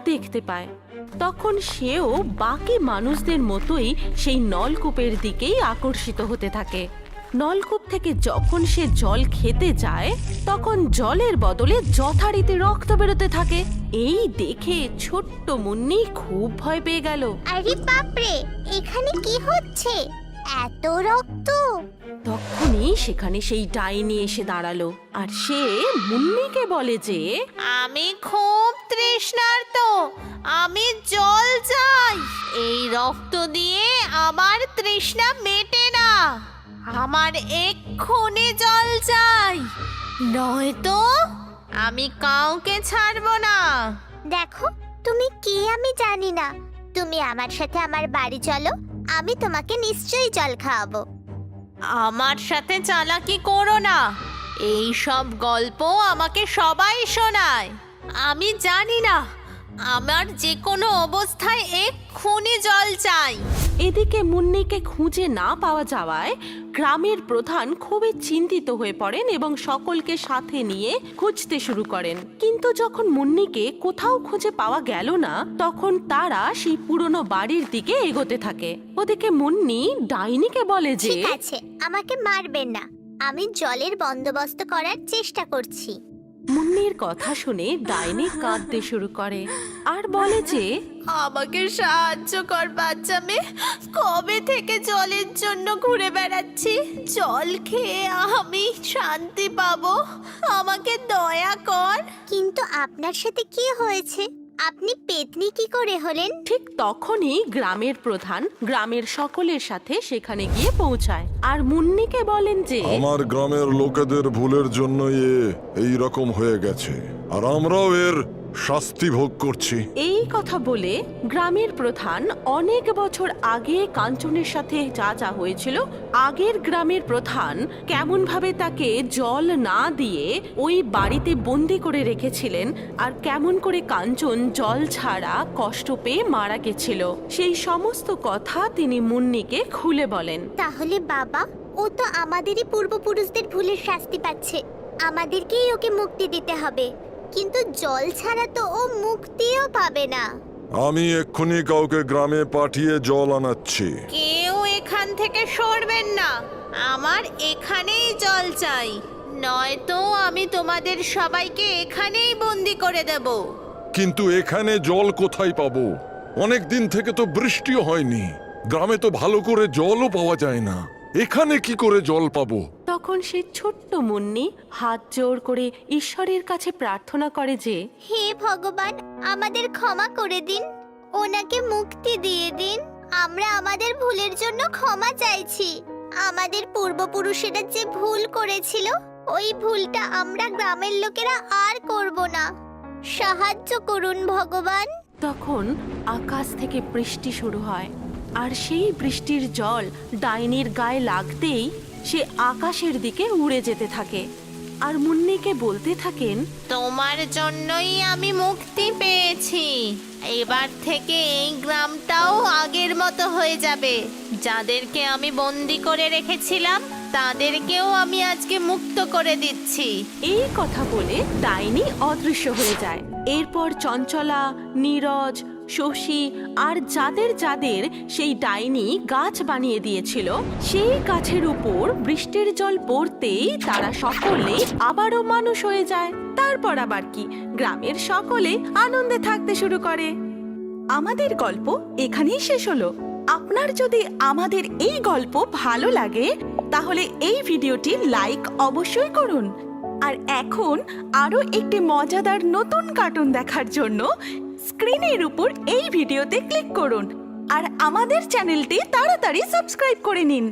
দেখতে পায়। তখন সেও বাকি মানুষদের মতোই সেই নলকূপের দিকেই আকর্ষিত হতে থাকে। নলকূপ থেকে যখন সে জল খেতে যায় তখন জলের বদলে যথারীতি রক্ত বেরোতে থাকে। এই দেখে ছোট্ট মুন্নি খুব ভয় পেয়ে গেল। আরে বাপরে, এখানে কি হচ্ছে? এত রক্ত! তখনই সেখানে সেই ডাইনি এসে দাঁড়ালো আর সে মুন্নিকে বলে যে আমি খুব তৃষ্ণার্ত, আমি জল চাই। এই রক্ত দিয়ে আমার তৃষ্ণা মেটে না, আমার এক্ষুনি জল চাই, নয়তো আমি কাউকে ছাড়বো না। দেখো, তুমি কি আমি জানি না। তুমি আমার সাথে আমার বাড়ি চলো, আমি তোমাকে নিশ্চয়ই জল খাওয়াবো। আমার সাথে চালাকি করো না, এই সব গল্প আমাকে সবাই শোনায়। আমি জানি না, আমার যে কোনো অবস্থায় এক্ষুনি জল চাই। এদিকে মুন্নিকে খুঁজে না পাওয়া যাওয়ায় গ্রামের প্রধান খুবই চিন্তিত হয়ে পড়েন এবং সকলকে সাথে নিয়ে খুঁজতে শুরু করেন। কিন্তু যখন মুন্নিকে কোথাও খুঁজে পাওয়া গেল না তখন তারা সেই পুরনো বাড়ির দিকে এগোতে থাকে। ওদিকে মুন্নি ডাইনিকে বলে যে ঠিক আছে, আমাকে মারবেন না, আমি জলের বন্দোবস্ত করার চেষ্টা করছি। মুন্নির কথা শুনে ডাইনি কাঁদতে শুরু করে আর বলে যে আমাকে সাহায্য কর বাচ্চা মেয়ে, কবে থেকে জলের জন্য ঘুরে বেড়াচ্ছি, জল খেয়ে আমি শান্তি পাবো, আমাকে দয়া কর। কিন্তু আপনার সাথে কি হয়েছে? আপনি পেতনি কি করে হলেন? ঠিক তখনই গ্রামের প্রধান গ্রামের সকলের সাথে সেখানে গিয়ে পৌঁছায় আর মুন্নিকে বলেন যে আমার গ্রামের লোকেদের ভুলের জন্যই এই রকম হয়ে গেছে, আর আমরাও এর শাস্তি ভোগ করছি। এই কথা বলে গ্রামের প্রধান অনেক বছর আগে কাঞ্চনের সাথে যা যা হয়েছিল, আগের গ্রামের প্রধান কেমন ভাবে তাকে জল না দিয়ে ওই বাড়িতে বন্দি করে রেখেছিলেন আর কেমন করে কাঞ্চন জল ছাড়া কষ্ট পেয়ে মারা গেছিল, সেই সমস্ত কথা তিনি মুন্নিকে খুলে বলেন। তাহলে বাবা, ও তো আমাদেরই পূর্বপুরুষদের ভুলের শাস্তি পাচ্ছে, আমাদেরকেই ওকে মুক্তি দিতে হবে। কিন্তু জল ছাড়া তো ও মুক্তিও পাবে না। আমি এক্ষুনি কাউকে গ্রামে পাঠিয়ে জল আনাচ্ছি। কেউ এখান থেকে সরবেন না, আমার এখানেই জল চাই, নয়তো আমি তোমাদের সবাইকে এখানেই বন্দি করে দেব। কিন্তু এখানে জল কোথায় পাবো? অনেক দিন থেকে তো বৃষ্টিও হয়নি, গ্রামে তো ভালো করে জলও পাওয়া যায় না, এখানে কি করে জল পাবো? তখন সে ছোট্ট মুন্নি হাত জোড় করে ঈশ্বরের কাছে প্রার্থনা করে যে হে ভগবান, আমাদের ক্ষমা করে দিন, ওনাকে মুক্তি দিয়ে দিন। আমরা আমাদের ভুলের জন্য ক্ষমা চাইছি। আমাদের পূর্বপুরুষেরা যে ভুল করেছিল, ওই ভুলটা আমরা গ্রামের লোকেরা আর করব না। সাহায্য করুন ভগবান। তখন আকাশ থেকে বৃষ্টি শুরু হয় আর সেই বৃষ্টির জল ডাইনির গায়ে লাগতেই সে আকাশের দিকে উড়ে যেতে থাকে আর মুন্নিকে বলতে থাকেন, তোমার জন্যই আমি মুক্তি পেয়েছি, এবার থেকে এই গ্রামটাও আগের মতো হয়ে যাবে। যাদেরকে আমি বন্দি করে রেখেছিলাম তাদেরকেও আমি আজকে মুক্ত করে দিচ্ছি। এই কথা বলে ডাইনি অদৃশ্য হয়ে যায়। এরপর চঞ্চলা, নীরজ, শশী আর যাদের যাদের সেই ডাইনি গাছ বানিয়ে দিয়েছিল, সেই গাছের উপর বৃষ্টির জল পড়তেই তারা সকলে আবারও মানুষ হয়ে যায়। তারপর আবার কি, গ্রামের সকলে আনন্দে থাকতে শুরু করে। আমাদের গল্প এখানেই শেষ হলো। আপনার যদি আমাদের এই গল্প ভালো লাগে তাহলে এই ভিডিওটি লাইক অবশ্যই করুন। আর এখন আরো একটি মজাদার নতুন কার্টুন দেখার জন্য স্ক্রিনের উপর এই ভিডিওতে ক্লিক করুন আর আমাদের চ্যানেলটি তাড়াতাড়ি সাবস্ক্রাইব করে নিন।